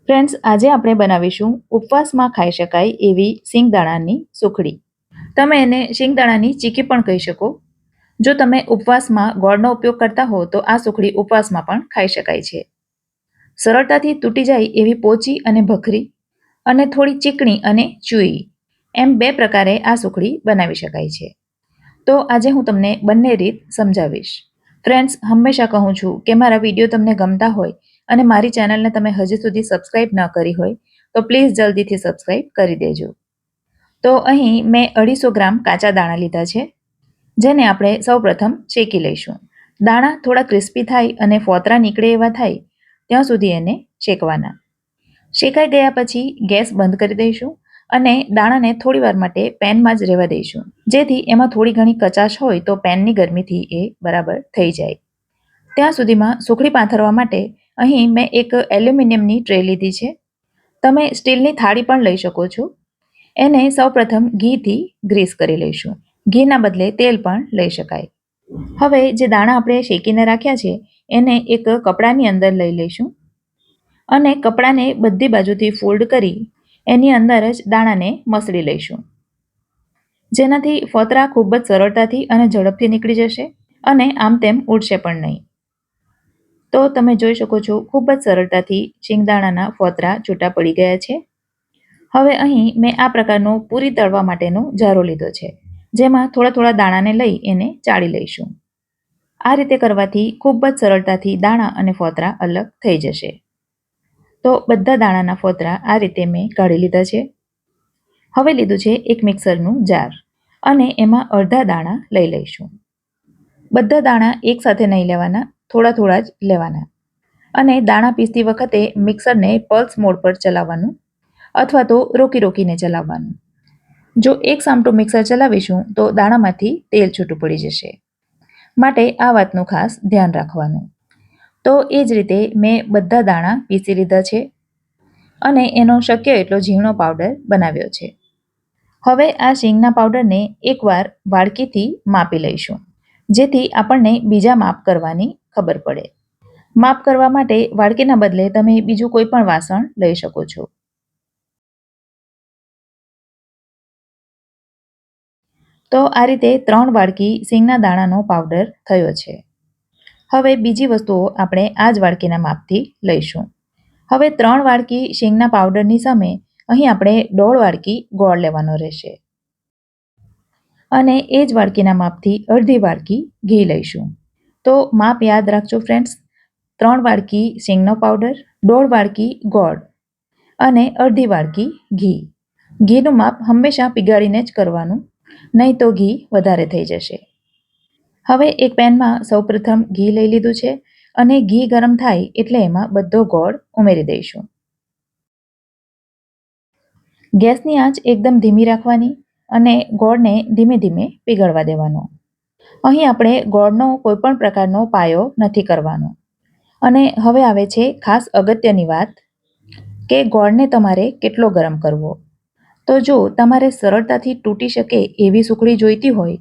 Friends, આજે આપણે બનાવીશું ઉપવાસમાં ખાઈ શકાય એવી સિંગદાણાની સુખડી. તમે એને સિંગદાણાની ચીકી પણ કહી શકો. જો તમે ઉપવાસમાં ગોળનો ઉપયોગ કરતા હો તો આ સુખડી ઉપવાસમાં પણ ખાઈ શકાય છે. સરળતાથી તૂટી જાય એવી પોચી અને ભખરી અને થોડી ચીકણી અને ચૂઈ એમ બે પ્રકારે આ સુખડી બનાવી શકાય છે. તો આજે હું તમને બંને રીત સમજાવીશ. ફ્રેન્ડ્સ, હંમેશા કહું છું કે મારા વિડીયો તમને ગમતા હોય અને મારી ચેનલને તમે હજી સુધી સબસ્ક્રાઇબ ન કરી હોય તો પ્લીઝ જલ્દીથી સબસ્ક્રાઇબ કરી દેજો. તો અહીં મેં 250 ગ્રામ કાચા દાણા લીધા છે, જેને આપણે સૌપ્રથમ શેકી લઈશું. દાણા થોડા ક્રિસ્પી થાય અને ફોતરા નીકળે એવા થાય ત્યાં સુધી એને શેકવાના. શેકાઈ ગયા પછી ગેસ બંધ કરી દઈશું અને દાણાને થોડી વાર માટે પેનમાં જ રહેવા દઈશું, જેથી એમાં થોડી ઘણી કચાશ હોય તો પેનની ગરમીથી એ બરાબર થઈ જાય. ત્યાં સુધીમાં સુખડી પાથરવા માટે અહીં મેં એક એલ્યુમિનિયમની ટ્રે લીધી છે. તમે સ્ટીલની થાળી પણ લઈ શકો છો. એને સૌપ્રથમ ઘીથી ગ્રીસ કરી લઈશું. ઘીના બદલે તેલ પણ લઈ શકાય. હવે જે દાણા આપણે શેકીને રાખ્યા છે એને એક કપડાની અંદર લઈ લઈશું અને કપડાને બધી બાજુથી ફોલ્ડ કરી એની અંદર જ દાણાને મસળી લઈશું, જેનાથી ફોતરા ખૂબ જ સરળતાથી અને ઝડપથી નીકળી જશે અને આમ તેમ ઉડશે પણ નહીં. તો તમે જોઈ શકો છો, ખૂબ જ સરળતાથી શિંગદાણાના ફોતરા છૂટા પડી ગયા છે. હવે અહીં મેં આ પ્રકારનો પૂરી તળવા માટેનો જારો લીધો છે, જેમાં થોડા થોડા દાણાને લઈ એને ચાળી લઈશું. આ રીતે કરવાથી ખૂબ જ સરળતાથી દાણા અને ફોતરા અલગ થઈ જશે. તો બધા દાણાના ફોતરા આ રીતે મેં કાઢી લીધા છે. હવે લીધું છે એક મિક્સરનું જાર અને એમાં અડધા દાણા લઈ લઈશું. બધા દાણા એકસાથે નહીં લેવાના, થોડા થોડા જ લેવાના. અને દાણા પીસતી વખતે મિક્સરને પલ્સ મોડ પર ચલાવવાનું અથવા તો રોકી રોકીને ચલાવવાનું. જો એક સામટું મિક્સર ચલાવીશું તો દાણામાંથી તેલ છૂટું પડી જશે, માટે આ વાતનું ખાસ ધ્યાન રાખવાનું. તો એ જ રીતે મેં બધા દાણા પીસી લીધા છે અને એનો શક્ય એટલો ઝીણો પાવડર બનાવ્યો છે. હવે આ શીંગના પાવડરને એકવાર વાડકીથી માપી લઈશું, જેથી આપણને બીજા માપ કરવાની ખબર પડે. માપ કરવા માટે વાડકીના બદલે તમે બીજું કોઈ પણ વાસણ લઈ શકો છો. તો આ રીતે 3 વાડકી શીંગના દાણાનો પાવડર થયો છે. હવે બીજી વસ્તુઓ આપણે આ જ વાડકીના માપથી લઈશું. હવે 3 વાડકી શીંગના પાવડરની સામે અહીં આપણે 1.5 વાડકી ગોળ લેવાનો રહેશે અને એ જ વાડકીના માપથી અડધી વાડકી ઘી લઈશું. તો માપ યાદ રાખજો ફ્રેન્ડ્સ, 3 વાડકી શીંગનો પાવડર, 1.5 વાડકી ગોળ અને અડધી વાડકી ઘી. ઘીનું માપ હંમેશા પીગાળીને જ કરવાનું, નહીં તો ઘી વધારે થઈ જશે. હવે એક પેનમાં સૌપ્રથમ ઘી લઈ લીધું છે અને ઘી ગરમ થાય એટલે એમાં બધો ગોળ ઉમેરી દઈશું. ગેસની આંચ એકદમ ધીમી રાખવાની અને ગોળને ધીમે ધીમે પીગળવા દેવાનો. અહીં આપણે ગોળનો કોઈ પણ પ્રકારનો પાયો નથી કરવાનો. અને હવે આવે છે ખાસ અગત્યની વાત કે ગોળને તમારે કેટલો ગરમ કરવો. તો જો તમારે સરળતાથી તૂટી શકે એવી સુખડી જોઈતી હોય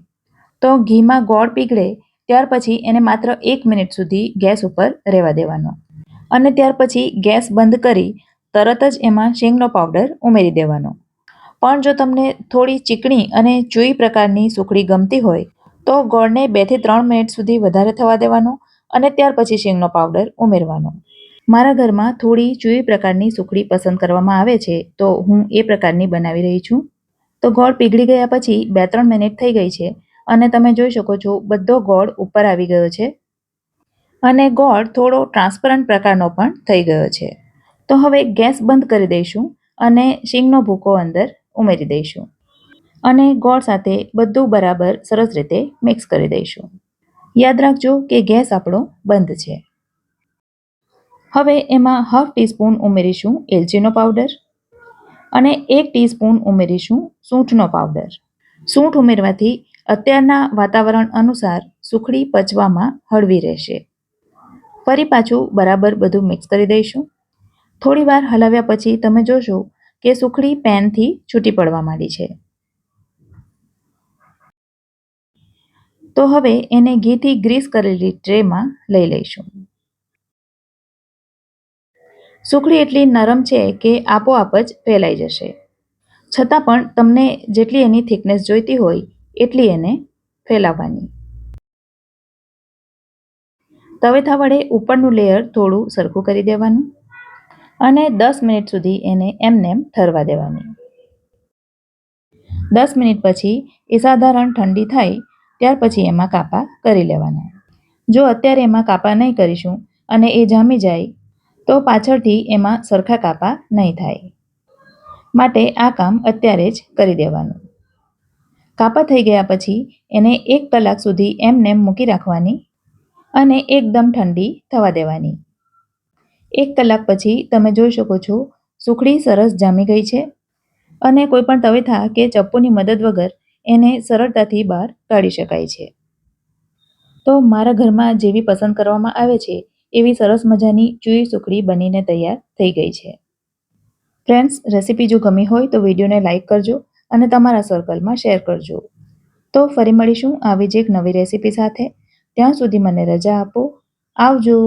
તો ઘીમાં ગોળ પીગળે ત્યાર પછી એને માત્ર 1 મિનિટ સુધી ગેસ ઉપર રહેવા દેવાનો અને ત્યાર પછી ગેસ બંધ કરી તરત જ એમાં શીંગનો પાવડર ઉમેરી દેવાનો. પણ જો તમને થોડી ચીકણી અને ચૂઈ પ્રકારની સુખડી ગમતી હોય તો ગોળને 2 થી 3 મિનિટ સુધી વધારે થવા દેવાનો અને ત્યાર પછી શીંગનો પાવડર ઉમેરવાનો. મારા ઘરમાં થોડી ચૂઈ પ્રકારની સુખડી પસંદ કરવામાં આવે છે, તો હું એ પ્રકારની બનાવી રહી છું. તો ગોળ પીગળી ગયા પછી 2-3 મિનિટ થઈ ગઈ છે અને તમે જોઈ શકો છો બધો ગોળ ઉપર આવી ગયો છે અને ગોળ થોડો ટ્રાન્સપરન્ટ પ્રકારનો પણ થઈ ગયો છે. તો હવે ગેસ બંધ કરી દઈશું અને શીંગનો ભૂકો અંદર ઉમેરી દઈશું અને ગોળ સાથે બધું બરાબર સરસ રીતે મિક્સ કરી દઈશું. યાદ રાખજો કે ગેસ આપણો બંધ છે. હવે એમાં 1/2 ટીસ્પૂન ઉમેરીશું એલચીનો પાવડર અને 1 ટીસ્પૂન ઉમેરીશું સૂંઠનો પાવડર. સૂંઠ ઉમેરવાથી અત્યારના વાતાવરણ અનુસાર સુખડી પચવામાં હળવી રહેશે. ફરી પાછું બરાબર બધું મિક્સ કરી દઈશું. થોડી વાર હલાવ્યા પછી તમે જોશો કે સુખડી પેનથી છૂટી પડવા માંડી છે. તો હવે એને ઘીથી ગ્રીસ કરેલી ટ્રેમાં લઈ લઈશું. સુખડી એટલી નરમ છે કે આપોઆપ જ ફેલાઈ જશે. છતાં પણ તમને જેટલી એની થિકનેસ જોઈતી હોય એટલી એને ફેલાવવાની. તવેથા વડે ઉપરનું લેયર થોડું સરખું કરી દેવાનું અને 10 મિનિટ સુધી એને એમનેમ ઠરવા દેવાની. 10 મિનિટ પછી એ સાધારણ ઠંડી થાય ત્યાર પછી એમાં કાપા કરી લેવાના. જો અત્યારે એમાં કાપા નહીં કરીશું અને એ જામી જાય તો પાછળથી એમાં સરખા કાપા નહીં થાય. માટે આ કામ અત્યારે જ કરી દેવાનું. કાપા થઈ ગયા પછી એને 1 કલાક સુધી એમનેમ મૂકી રાખવાની અને એકદમ ઠંડી થવા દેવાની. 1 કલાક પછી તમે જોઈ શકો છો સુખડી સરસ જામી ગઈ છે અને કોઈ પણ તવેથા કે ચપ્પુની મદદ વગર એને સરળતાથી બહાર કાઢી શકાય છે. તો મારા ઘરમાં જેવી પસંદ કરવામાં આવે છે એવી સરસ મજાની ચૂઈ સુખડી બનીને તૈયાર થઈ ગઈ છે. ફ્રેન્ડ્સ, રેસીપી જો ગમી હોય તો વિડીયોને લાઇક કરજો અને તમારા સર્કલમાં શેર કરજો. તો ફરી મળીશું આવી જ એક નવી રેસીપી સાથે. ત્યાં સુધી મને રજા આપો. આવજો.